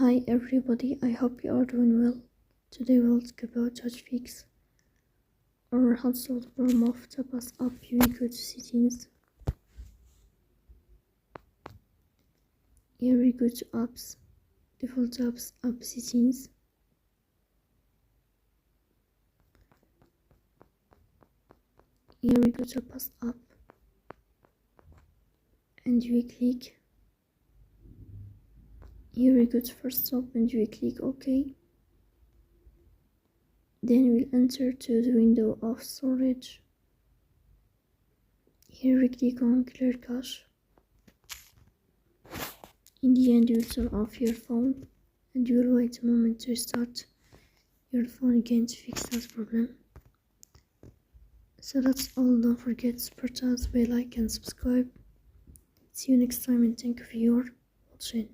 Hi everybody, I hope you are doing well. Today we'll talk about how to fix or how to solve the problem of Tapas app. You will go to settings. Here we go to apps, default apps, app settings. Here we go to Tapas app and you will click. Here we go to first stop and you will click OK. Then we'll enter to the window of storage. Here we click on clear cache. In the end, you will turn off your phone and you will wait a moment to start your phone again to fix that problem. So that's all. Don't forget to support us by like and subscribe. See you next time and thank you for your watching.